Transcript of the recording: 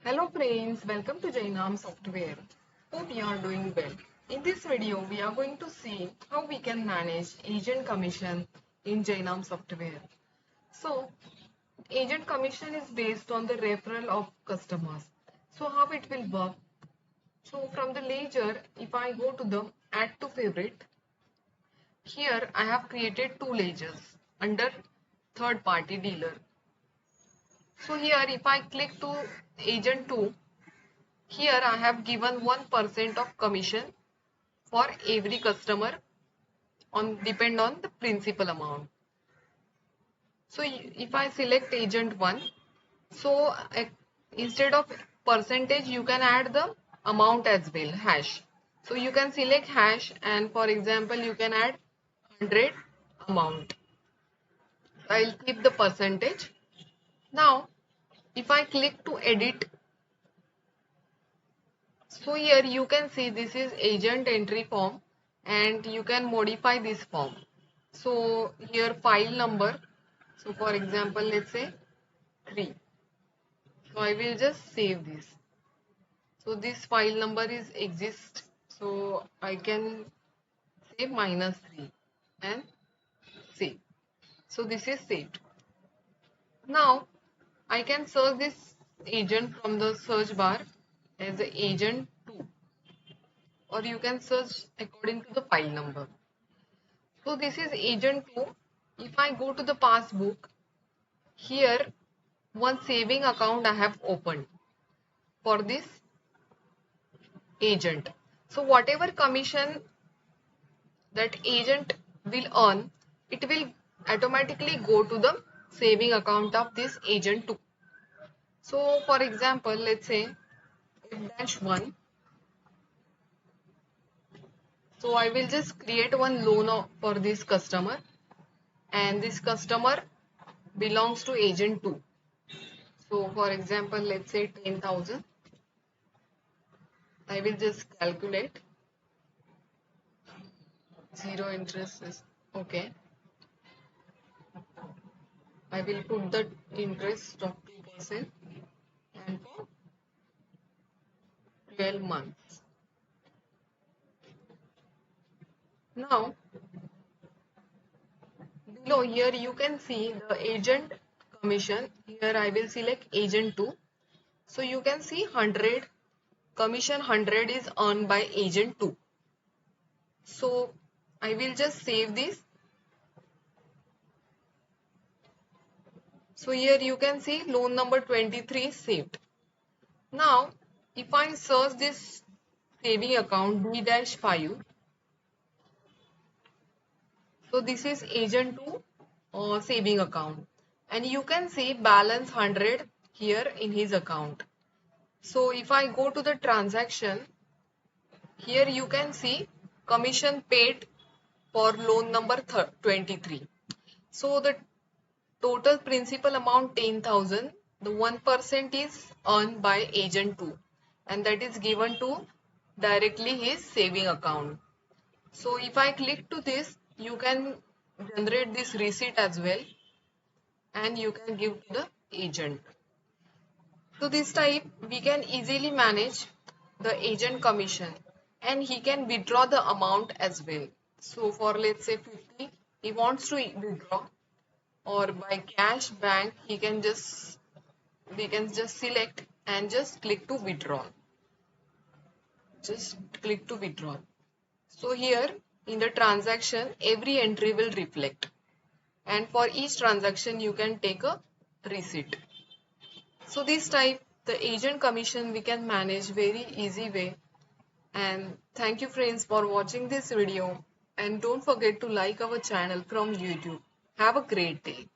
Hello friends, welcome to Jainam Software. Hope you are doing well. In this video, we are going to see how we can manage agent commission in Jainam Software. So, agent commission is based on the referral of customers. So, how it will work? So, from the ledger, if I go to the add to favorite, here I have created two ledgers under third party dealer. So, here if I click to agent 2, here I have given 1% of commission for every customer on depend on the principal amount. So if I select agent 1, so instead of percentage you can add the amount as well, hash. So you can select hash and for example you can add 100 amount. I'll keep the percentage. Now if I click to edit, so here you can see this is agent entry form and you can modify this form. So here file number, so for example let's say 3. So I will just save this. So this file number is exist, so I can say -3 and save. So this is saved. Now I can search this agent from the search bar as agent 2, or you can search according to the file number. So this is agent 2. If I go to the passbook, here one saving account I have opened for this agent. So whatever commission that agent will earn, it will automatically go to the saving account of this agent 2. So for example, let's say F-1. So I will just create one loan for this customer, and this customer belongs to agent 2. So for example, let's say 10,000. I will just calculate. Zero interest is okay. I will put the interest of 2% and for 12 months. Now, below here you can see the agent commission. Here I will select agent 2. So you can see 100 commission 100 is earned by agent 2. So I will just save this. So here you can see loan number 23 saved. Now if I search this saving account D-5, so this is agent 2 saving account, and you can see balance 100 here in his account. So if I go to the transaction, here you can see commission paid for loan number 23. So the total principal amount 10,000, the 1% is earned by agent 2 and that is given to directly his saving account. So if I click to this, you can generate this receipt as well and you can give to the agent. So this type we can easily manage the agent commission and he can withdraw the amount as well. So for let's say 50, he wants to withdraw, or by cash bank we can just select and just click to withdraw. Just click to withdraw. So here in the transaction every entry will reflect, and for each transaction you can take a receipt. So this type the agent commission we can manage very easy way. And thank you friends for watching this video, and don't forget to like our channel from YouTube. Have a great day.